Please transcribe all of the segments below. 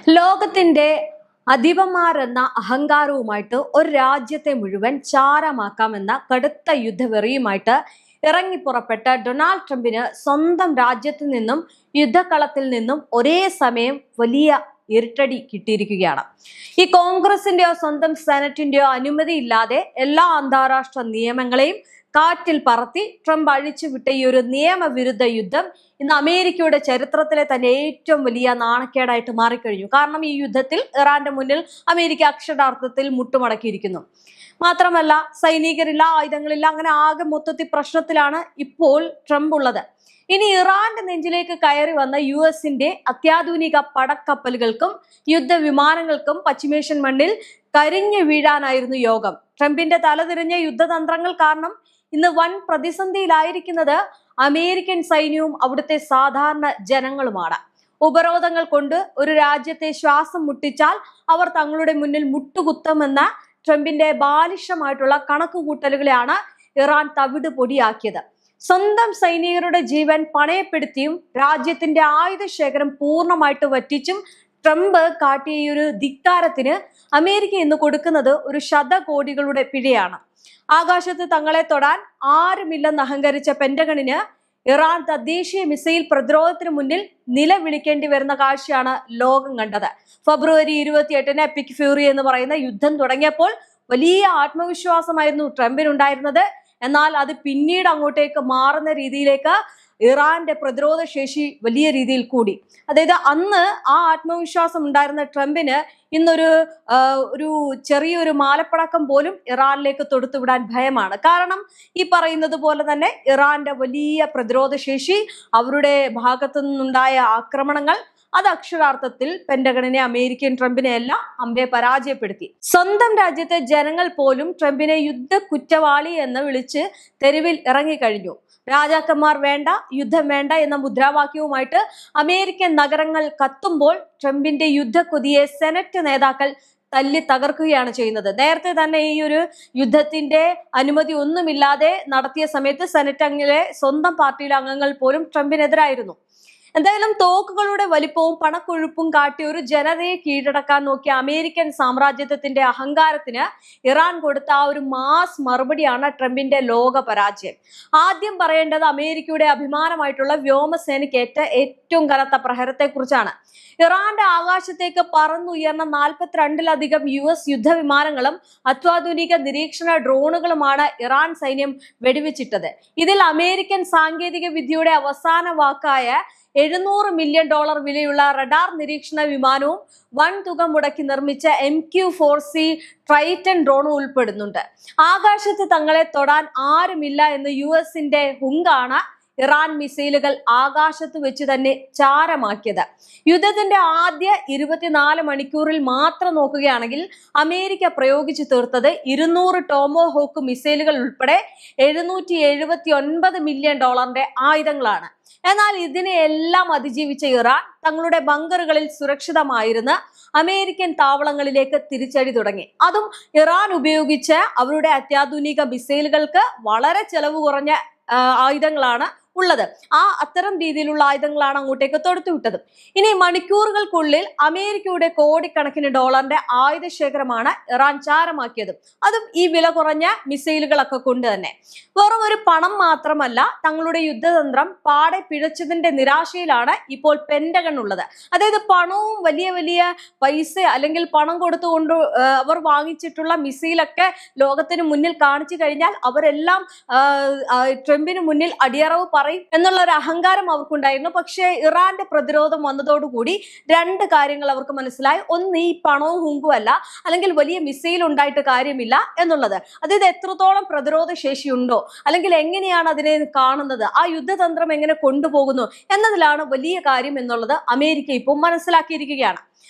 ലോകത്തിന്റെ അധിപന്മാരെന്ന അഹങ്കാരവുമായിട്ട് ഒരു രാജ്യത്തെ മുഴുവൻ ചാരമാക്കാമെന്ന കടുത്ത യുദ്ധവെറിയുമായിട്ട് ഇറങ്ങിപ്പുറപ്പെട്ട ഡൊണാൾഡ് ട്രംപിന് സ്വന്തം രാജ്യത്തു നിന്നും യുദ്ധക്കളത്തിൽ നിന്നും ഒരേ സമയം വലിയ ഇരുട്ടടി കിട്ടിയിരിക്കുകയാണ്. ഈ കോൺഗ്രസിന്റെയോ സ്വന്തം സെനറ്റിന്റെയോ അനുമതി ഇല്ലാതെ എല്ലാ അന്താരാഷ്ട്ര നിയമങ്ങളെയും കാറ്റിൽ പറത്തി ട്രംപ് അഴിച്ചുവിട്ട ഈ ഒരു നിയമവിരുദ്ധ യുദ്ധം ഇന്ന് അമേരിക്കയുടെ ചരിത്രത്തിലെ തന്നെ ഏറ്റവും വലിയ നാണക്കേടായിട്ട് മാറിക്കഴിഞ്ഞു. കാരണം ഈ യുദ്ധത്തിൽ ഇറാന്റെ മുന്നിൽ അമേരിക്ക അക്ഷരാർത്ഥത്തിൽ മുട്ടുമടക്കിയിരിക്കുന്നു. മാത്രമല്ല, സൈനികരില്ല, ആയുധങ്ങളില്ല, അങ്ങനെ ആകെ മൊത്തത്തിൽ പ്രശ്നത്തിലാണ് ഇപ്പോൾ ട്രംപ് ഉള്ളത്. ഇനി ഇറാന്റെ നെഞ്ചിലേക്ക് കയറി വന്ന US-ന്റെ അത്യാധുനിക പടക്കപ്പലുകൾക്കും യുദ്ധവിമാനങ്ങൾക്കും പശ്ചിമേഷ്യൻ മണ്ണിൽ കരിഞ്ഞു വീഴാനായിരുന്നു യോഗം. ട്രംപിന്റെ തലതിരിഞ്ഞ യുദ്ധതന്ത്രങ്ങൾ കാരണം ഇന്ന് വൻ പ്രതിസന്ധിയിലായിരിക്കുന്നത് അമേരിക്കൻ സൈന്യവും അവിടുത്തെ സാധാരണ ജനങ്ങളുമാണ്. ഉപരോധങ്ങൾ കൊണ്ട് ഒരു രാജ്യത്തെ ശ്വാസം മുട്ടിച്ചാൽ അവർ തങ്ങളുടെ മുന്നിൽ മുട്ടുകുത്തുമെന്ന ട്രംപിന്റെ ബാലിശമായിട്ടുള്ള കണക്കുകൂട്ടലുകളെയാണ് ഇറാൻ തവിട് പൊടിയാക്കിയത്. സ്വന്തം സൈനികരുടെ ജീവൻ പണയപ്പെടുത്തിയും രാജ്യത്തിന്റെ ആയുധ ശേഖരം പൂർണ്ണമായിട്ട് വറ്റിച്ചും ട്രംപ് കാട്ടിയ ഈ ഒരു ധിക്കാരത്തിന് അമേരിക്ക ഇന്ന് കൊടുക്കുന്നത് ഒരു ശതകോടികളുടെ പിഴയാണ്. ആകാശത്ത് തങ്ങളെ തൊടാൻ ആരുമില്ലെന്ന് അഹങ്കരിച്ച പെന്റഗണിന് ഇറാൻ തദ്ദേശീയ മിസൈൽ പ്രതിരോധത്തിന് മുന്നിൽ നിലവിളിക്കേണ്ടി വരുന്ന കാഴ്ചയാണ് ലോകം കണ്ടത്. ഫെബ്രുവരി 28-ന് എപ്പിക് ഫ്യൂറി എന്ന് പറയുന്ന യുദ്ധം തുടങ്ങിയപ്പോൾ വലിയ ആത്മവിശ്വാസമായിരുന്നു ട്രംപിനുണ്ടായിരുന്നത്. എന്നാൽ അത് പിന്നീട് അങ്ങോട്ടേക്ക് മാറുന്ന രീതിയിലേക്ക് ഇറാന്റെ പ്രതിരോധ ശേഷി വലിയ രീതിയിൽ കൂടി. അതായത് അന്ന് ആ ആത്മവിശ്വാസം ഉണ്ടായിരുന്ന ട്രംപിന് ഇന്നൊരു ചെറിയൊരു മാലപ്പടക്കം പോലും ഇറാനിലേക്ക് തൊടുത്തുവിടാൻ ഭയമാണ്. കാരണം ഈ പറയുന്നത് പോലെ തന്നെ ഇറാന്റെ വലിയ പ്രതിരോധ ശേഷി, അവരുടെ ഭാഗത്തു നിന്നുണ്ടായ ആക്രമണങ്ങൾ, അത് അക്ഷരാർത്ഥത്തിൽ പെന്റഗണിനെ, അമേരിക്കൻ ട്രംപിനെ എല്ലാം അമ്പെ പരാജയപ്പെടുത്തി. സ്വന്തം രാജ്യത്തെ ജനങ്ങൾ പോലും ട്രംപിനെ യുദ്ധ കുറ്റവാളി എന്ന് വിളിച്ച് തെരുവിൽ ഇറങ്ങിക്കഴിഞ്ഞു. രാജാക്കന്മാർ വേണ്ട, യുദ്ധം വേണ്ട എന്ന മുദ്രാവാക്യവുമായിട്ട് അമേരിക്കൻ നഗരങ്ങൾ കത്തുമ്പോൾ ട്രംപിന്റെ യുദ്ധക്കൊതിയെ സെനറ്റ് നേതാക്കൾ തല്ലി തകർക്കുകയാണ് ചെയ്യുന്നത്. നേരത്തെ തന്നെ ഈ ഒരു യുദ്ധത്തിന്റെ അനുമതി ഒന്നുമില്ലാതെ നടത്തിയ സമയത്ത് സെനറ്റ് അംഗങ്ങളെ സ്വന്തം പാർട്ടിയിലെ അംഗങ്ങൾ പോലും ട്രംപിനെതിരായിരുന്നു. എന്തായാലും തോക്കുകളുടെ വലിപ്പവും പണക്കൊഴുപ്പും കാട്ടി ഒരു ജനതയെ കീഴടക്കാൻ നോക്കിയ അമേരിക്കൻ സാമ്രാജ്യത്വത്തിന്റെ അഹങ്കാരത്തിന് ഇറാൻ കൊടുത്ത ആ ഒരു മാസ് മറുപടിയാണ് ട്രംപിന്റെ ലോക പരാജയം. ആദ്യം പറയേണ്ടത് അമേരിക്കയുടെ അഭിമാനമായിട്ടുള്ള വ്യോമസേനയ്ക്കേറ്റ ഏറ്റവും കനത്ത പ്രഹരത്തെ കുറിച്ചാണ്. ഇറാന്റെ ആകാശത്തേക്ക് പറന്നുയർന്ന 42-ലധികം US യുദ്ധവിമാനങ്ങളും അത്യാധുനിക നിരീക്ഷണ ഡ്രോണുകളുമാണ് ഇറാൻ സൈന്യം വെടിവെച്ചിട്ടത്. ഇതിൽ അമേരിക്കൻ സാങ്കേതിക വിദ്യയുടെ അവസാന വാക്കായ $700 മില്യൺ വിലയുള്ള റഡാർ നിരീക്ഷണ വിമാനവും വൻതുക മുടക്കി നിർമ്മിച്ച MQ-4C ട്രൈറ്റൻ ഡ്രോണും ഉൾപ്പെടുന്നുണ്ട്. ആകാശത്ത് തങ്ങളെ തൊടാൻ ആരുമില്ല എന്ന് US-ന്റെ ഹുങ്കാണ് ഇറാൻ മിസൈലുകൾ ആകാശത്ത് വെച്ച് തന്നെ ചാരമാക്കിയത്. യുദ്ധത്തിന്റെ ആദ്യ 24 മണിക്കൂറിൽ മാത്രം നോക്കുകയാണെങ്കിൽ അമേരിക്ക പ്രയോഗിച്ചു തീർത്തത് 200 ടോമോഹോക്ക് മിസൈലുകൾ ഉൾപ്പെടെ $779 മില്യൺ ആയുധങ്ങളാണ്. എന്നാൽ ഇതിനെയെല്ലാം അതിജീവിച്ച ഇറാൻ തങ്ങളുടെ ബങ്കറുകളിൽ സുരക്ഷിതമായിരുന്ന അമേരിക്കൻ താവളങ്ങളിലേക്ക് തിരിച്ചടി തുടങ്ങി. അതും ഇറാൻ ഉപയോഗിച്ച അവരുടെ അത്യാധുനിക മിസൈലുകൾക്ക് വളരെ ചെലവ് കുറഞ്ഞ ആയുധങ്ങളാണ് ഉള്ളത്. അത്തരം രീതിയിലുള്ള ആയുധങ്ങളാണ് അങ്ങോട്ടേക്ക് തൊടുത്തുവിട്ടത്. ഇനി മണിക്കൂറുകൾക്കുള്ളിൽ അമേരിക്കയുടെ കോടിക്കണക്കിന് ഡോളറിന്റെ ആയുധ ശേഖരമാണ് ഇറാൻ ചാരമാക്കിയത്. അതും ഈ വില കുറഞ്ഞ മിസൈലുകളൊക്കെ കൊണ്ട് തന്നെ. വെറും ഒരു പണം മാത്രമല്ല, തങ്ങളുടെ യുദ്ധതന്ത്രം പാടെ പിഴച്ചതിന്റെ നിരാശയിലാണ് ഇപ്പോൾ പെന്റഗൺ ഉള്ളത്. അതായത് പണവും വലിയ വലിയ പൈസ അല്ലെങ്കിൽ പണം കൊടുത്തുകൊണ്ട് അവർ വാങ്ങിച്ചിട്ടുള്ള മിസൈലൊക്കെ ലോകത്തിന് മുന്നിൽ കാണിച്ചു കഴിഞ്ഞാൽ അവരെല്ലാം ട്രംപിന് മുന്നിൽ അടിയറവ് പറയും എന്നുള്ള ഒരു അഹങ്കാരം അവർക്കുണ്ടായിരുന്നു. പക്ഷേ ഇറാന്റെ പ്രതിരോധം വന്നതോടുകൂടി രണ്ട് കാര്യങ്ങൾ അവർക്ക് മനസ്സിലായി. ഒന്ന്, ഈ പണവും ഹുങ്കും അല്ല, അല്ലെങ്കിൽ വലിയ മിസൈൽ ഉണ്ടായിട്ട് കാര്യമില്ല എന്നുള്ളത്. അതായത് എത്രത്തോളം പ്രതിരോധ ശേഷിയുണ്ടോ, അല്ലെങ്കിൽ എങ്ങനെയാണ് അതിനെ കാണുന്നത്, ആ യുദ്ധതന്ത്രം എങ്ങനെ കൊണ്ടുപോകുന്നു എന്നതിലാണ് വലിയ കാര്യം എന്നുള്ളത് അമേരിക്ക ഇപ്പോൾ മനസ്സിലാക്കിയിരിക്കുകയാണ്.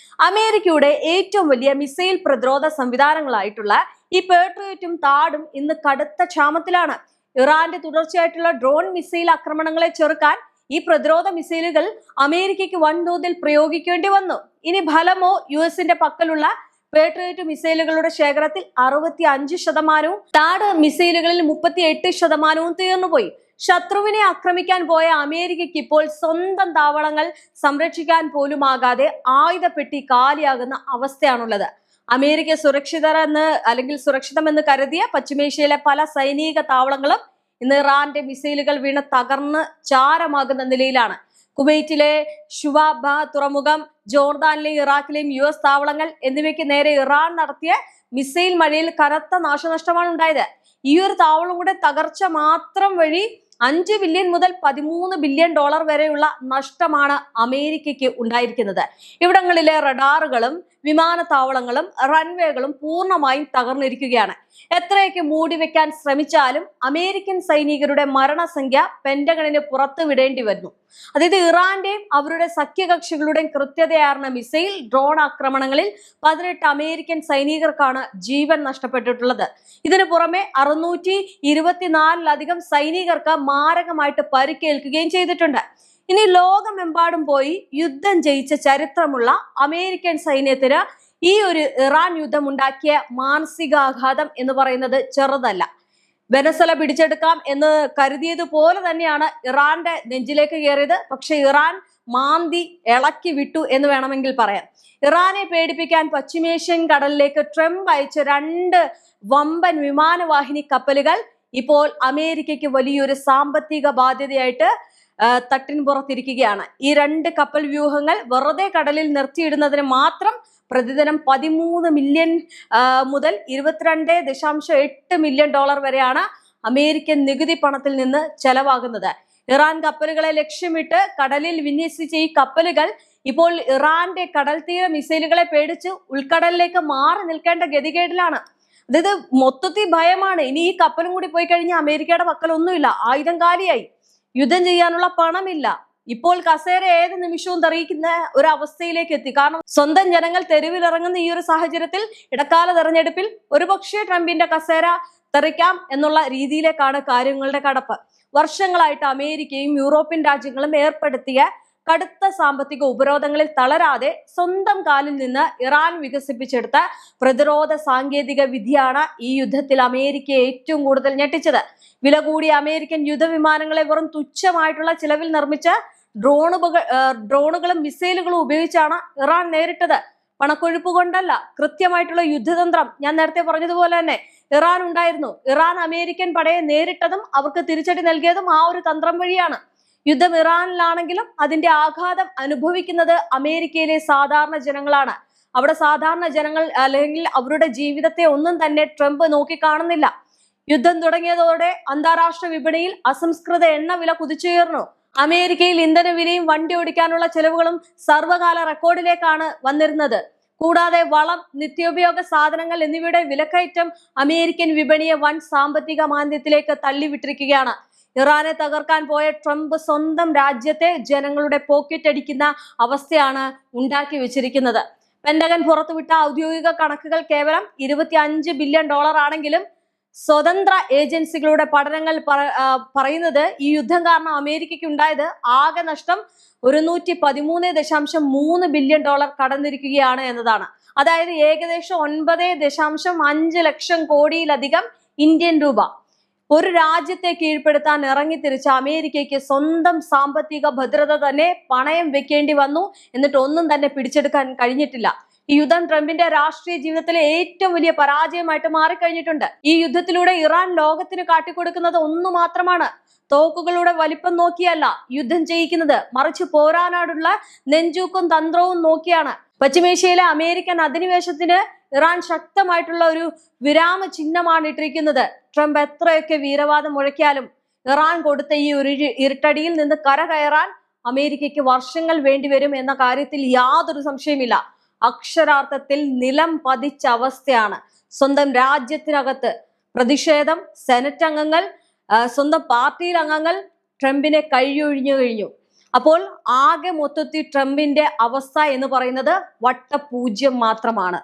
അമേരിക്കയുടെ ഏറ്റവും വലിയ മിസൈൽ പ്രതിരോധ സംവിധാനങ്ങളായിട്ടുള്ള ഈ പേട്രിയറ്റും താഡും ഇന്ന് കടുത്ത ക്ഷാമത്തിലാണ്. ഇറാന്റെ തുടർച്ചയായിട്ടുള്ള ഡ്രോൺ മിസൈൽ ആക്രമണങ്ങളെ ചെറുക്കാൻ ഈ പ്രതിരോധ മിസൈലുകൾ അമേരിക്കയ്ക്ക് വൻതോതിൽ പ്രയോഗിക്കേണ്ടി വന്നു. ഇനി ഫലമോ? US-ന്റെ പക്കലുള്ള പേട്രിയറ്റ് മിസൈലുകളുടെ ശേഖരത്തിൽ 65%, താഡ് മിസൈലുകളിൽ 38% തീർന്നുപോയി. ശത്രുവിനെ ആക്രമിക്കാൻ പോയ അമേരിക്കയ്ക്ക് ഇപ്പോൾ സ്വന്തം താവളങ്ങൾ സംരക്ഷിക്കാൻ പോലുമാകാതെ ആയുധപ്പെട്ടി കാലിയാകുന്ന അവസ്ഥയാണുള്ളത്. അമേരിക്ക സുരക്ഷിതമെന്ന് കരുതിയ പശ്ചിമേഷ്യയിലെ പല സൈനിക താവളങ്ങളും ഇന്ന് ഇറാന്റെ മിസൈലുകൾ വീണ് തകർന്ന് ചാരമാകുന്ന നിലയിലാണ്. കുവൈറ്റിലെ ഷുവാബ തുറമുഖം, ജോർദാനിലെയും ഇറാഖിലെയും US താവളങ്ങൾ എന്നിവയ്ക്ക് നേരെ ഇറാൻ നടത്തിയ മിസൈൽ മഴയിൽ കനത്ത നാശനഷ്ടമാണ് ഉണ്ടായത്. ഈ ഒരു താവളം കൂടെ തകർച്ച മാത്രം വഴി 5 ബില്യൺ മുതൽ 13 ബില്യൺ ഡോളർ വരെയുള്ള നഷ്ടമാണ് അമേരിക്കയ്ക്ക് ഉണ്ടായിരിക്കുന്നത്. ഇവിടങ്ങളിലെ റഡാറുകളും വിമാനത്താവളങ്ങളും റൺവേകളും പൂർണ്ണമായും തകർന്നിരിക്കുകയാണ്. എത്രയൊക്കെ മൂടിവെക്കാൻ ശ്രമിച്ചാലും അമേരിക്കൻ സൈനികരുടെ മരണസംഖ്യ പെന്റഗണിന് പുറത്തു വിടേണ്ടി വരുന്നു. അതായത് ഇറാന്റെയും അവരുടെ സഖ്യകക്ഷികളുടെയും കൃത്യതയാർന്ന മിസൈൽ ഡ്രോൺ ആക്രമണങ്ങളിൽ 18 അമേരിക്കൻ സൈനികർക്കാണ് ജീവൻ നഷ്ടപ്പെട്ടിട്ടുള്ളത്. ഇതിനു പുറമെ 624 സൈനികർക്ക് മാരകമായിട്ട് പരിക്കേൽക്കുകയും ചെയ്തിട്ടുണ്ട്. ഇനി ലോകമെമ്പാടും പോയി യുദ്ധം ജയിച്ച ചരിത്രമുള്ള അമേരിക്കൻ സൈന്യത്തിന് ഈ ഒരു ഇറാൻ യുദ്ധം ഉണ്ടാക്കിയ മാനസികാഘാതം എന്ന് പറയുന്നത് ചെറുതല്ല. വെനസ്വല പിടിച്ചെടുക്കാം എന്ന് കരുതിയതുപോലെ തന്നെയാണ് ഇറാന്റെ നെഞ്ചിലേക്ക് കയറിയത്. പക്ഷെ ഇറാൻ മാന്തി ഇളക്കി വിട്ടു എന്ന് വേണമെങ്കിൽ പറയാം. ഇറാനെ പേടിപ്പിക്കാൻ പശ്ചിമേഷ്യൻ കടലിലേക്ക് ട്രംപ് അയച്ച 2 വമ്പൻ വിമാനവാഹിനി കപ്പലുകൾ ഇപ്പോൾ അമേരിക്കയ്ക്ക് വലിയൊരു സാമ്പത്തിക ബാധ്യതയായിട്ട് തട്ടിൻ പുറത്തിരിക്കുകയാണ്. ഈ 2 കപ്പൽ വ്യൂഹങ്ങൾ വെറുതെ കടലിൽ നിർത്തിയിടുന്നതിന് മാത്രം പ്രതിദിനം 13 മില്യൺ മുതൽ 22.8 മില്യൺ ഡോളർ വരെയാണ് അമേരിക്കൻ നികുതി പണത്തിൽ നിന്ന് ചെലവാകുന്നത്. ഇറാൻ കപ്പലുകളെ ലക്ഷ്യമിട്ട് കടലിൽ വിന്യസിച്ച ഈ കപ്പലുകൾ ഇപ്പോൾ ഇറാന്റെ കടൽ തീര മിസൈലുകളെ പേടിച്ച് ഉൾക്കടലിലേക്ക് മാറി നിൽക്കേണ്ട ഗതികേടിലാണ്. അതായത് മൊത്തത്തിൽ ഭയമാണ്. ഇനി ഈ കപ്പലും കൂടി പോയി കഴിഞ്ഞാൽ അമേരിക്കയുടെ പക്കലൊന്നുമില്ല, ആയുധം കാലിയായി, യുദ്ധം ചെയ്യാനുള്ള പണമില്ല. ഇപ്പോൾ കസേര ഏത് നിമിഷവും തെറിയിക്കുന്ന ഒരു അവസ്ഥയിലേക്ക് എത്തി. കാരണം സ്വന്തം ജനങ്ങൾ തെരുവിലിറങ്ങുന്ന ഈ ഒരു സാഹചര്യത്തിൽ ഇടക്കാല തെരഞ്ഞെടുപ്പിൽ ഒരുപക്ഷെ ട്രംപിന്റെ കസേര തെറിക്കാം എന്നുള്ള രീതിയിലേക്കാണ് കാര്യങ്ങളുടെ കടപ്പ്. വർഷങ്ങളായിട്ട് അമേരിക്കയും യൂറോപ്യൻ രാജ്യങ്ങളും ഏർപ്പെടുത്തിയ കടുത്ത സാമ്പത്തിക ഉപരോധങ്ങളിൽ തളരാതെ സ്വന്തം കാലിൽ നിന്ന് ഇറാൻ വികസിപ്പിച്ചെടുത്ത പ്രതിരോധ സാങ്കേതിക വിദ്യയാണ് ഈ യുദ്ധത്തിൽ അമേരിക്കയെ ഏറ്റവും കൂടുതൽ ഞെട്ടിച്ചത്. വില കൂടിയ അമേരിക്കൻ യുദ്ധവിമാനങ്ങളെ വെറും തുച്ഛമായിട്ടുള്ള ചിലവിൽ നിർമ്മിച്ച ഡ്രോണുകളും മിസൈലുകളും ഉപയോഗിച്ചാണ് ഇറാൻ നേരിട്ടത്. പണക്കൊഴുപ്പ് കൊണ്ടല്ല, കൃത്യമായിട്ടുള്ള യുദ്ധതന്ത്രം ഞാൻ നേരത്തെ പറഞ്ഞതുപോലെ തന്നെ ഇറാൻ ഉണ്ടായിരുന്നു. ഇറാൻ അമേരിക്കൻ പടയെ നേരിട്ടതും അവർക്ക് തിരിച്ചടി നൽകിയതും ആ ഒരു തന്ത്രം വഴിയാണ്. യുദ്ധം ഇറാനിലാണെങ്കിലും അതിന്റെ ആഘാതം അനുഭവിക്കുന്നത് അമേരിക്കയിലെ സാധാരണ ജനങ്ങളാണ്. അവിടെ സാധാരണ ജനങ്ങൾ അല്ലെങ്കിൽ അവരുടെ ജീവിതത്തെ ഒന്നും തന്നെ ട്രംപ് നോക്കിക്കാണുന്നില്ല. യുദ്ധം തുടങ്ങിയതോടെ അന്താരാഷ്ട്ര വിപണിയിൽ അസംസ്കൃത എണ്ണ വില കുതിച്ചുയർന്നു. അമേരിക്കയിൽ ഇന്ധന വിലയും വണ്ടി ഓടിക്കാനുള്ള ചെലവുകളും സർവ്വകാല റെക്കോർഡിലേക്കാണ് വന്നിരുന്നത്. കൂടാതെ വളം, നിത്യോപയോഗ സാധനങ്ങൾ എന്നിവയുടെ വിലക്കയറ്റം അമേരിക്കൻ വിപണിയെ വൻ സാമ്പത്തിക മാന്ദ്യത്തിലേക്ക് തള്ളിവിട്ടിരിക്കുകയാണ്. ഇറാനെ തകർക്കാൻ പോയ ട്രംപ് സ്വന്തം രാജ്യത്തെ ജനങ്ങളുടെ പോക്കറ്റ് അടിക്കുന്ന അവസ്ഥയാണ് ഉണ്ടാക്കി വെച്ചിരിക്കുന്നത്. പെന്റഗൺ പുറത്തുവിട്ട ഔദ്യോഗിക കണക്കുകൾ കേവലം 25 ബില്യൺ ഡോളർ ആണെങ്കിലും സ്വതന്ത്ര ഏജൻസികളുടെ പഠനങ്ങൾ പറയുന്നത് ഈ യുദ്ധം കാരണം അമേരിക്കയ്ക്ക് ഉണ്ടായത് ആകെ നഷ്ടം 113.3 ബില്യൺ ഡോളർ കടന്നിരിക്കുകയാണ് എന്നതാണ്. അതായത് ഏകദേശം 9.5 ലക്ഷം കോടിയിലധികം ഇന്ത്യൻ രൂപ. ഒരു രാജ്യത്തെ കീഴ്പ്പെടുത്താൻ ഇറങ്ങിത്തിരിച്ച അമേരിക്കയ്ക്ക് സ്വന്തം സാമ്പത്തിക ഭദ്രത തന്നെ പണയം വെക്കേണ്ടി വന്നു. എന്നിട്ട് ഒന്നും തന്നെ പിടിച്ചെടുക്കാൻ കഴിഞ്ഞിട്ടില്ല. ഈ യുദ്ധം ട്രംപിന്റെ രാഷ്ട്രീയ ജീവിതത്തിലെ ഏറ്റവും വലിയ പരാജയമായിട്ട് മാറിക്കഴിഞ്ഞിട്ടുണ്ട്. ഈ യുദ്ധത്തിലൂടെ ഇറാൻ ലോകത്തിന് കാട്ടിക്കൊടുക്കുന്നത് ഒന്നു മാത്രമാണ്. തോക്കുകളുടെ വലിപ്പം നോക്കിയല്ല യുദ്ധം ചെയ്യിക്കുന്നത്, മറിച്ച് പോരാനാടുള്ള നെഞ്ചൂക്കും തന്ത്രവും നോക്കിയാണ്. പശ്ചിമേഷ്യയിലെ അമേരിക്കൻ അധിനിവേശത്തിന് ഇറാൻ ശക്തമായിട്ടുള്ള ഒരു വിരാമ ചിഹ്നമാണ് ഇട്ടിരിക്കുന്നത്. ട്രംപ് എത്രയൊക്കെ വീരവാദം മുഴക്കിയാലും ഇറാൻ കൊടുത്ത ഈ ഒരു ഇരുട്ടടിയിൽ നിന്ന് കരകയറാൻ അമേരിക്കയ്ക്ക് വർഷങ്ങൾ വേണ്ടിവരും എന്ന കാര്യത്തിൽ യാതൊരു സംശയമില്ല. അക്ഷരാർത്ഥത്തിൽ നിലം പതിച്ച അവസ്ഥയാണ്. സ്വന്തം രാജ്യത്തിനകത്ത് പ്രതിഷേധം, സെനറ്റ് അംഗങ്ങൾ, സ്വന്തം പാർട്ടിയിൽ അംഗങ്ങൾ ട്രംപിനെ കഴിഞ്ഞു. അപ്പോൾ ആകെ മൊത്തത്തിൽ ട്രംപിന്റെ അവസ്ഥ എന്ന് പറയുന്നത് വട്ടപൂജ്യം മാത്രമാണ്.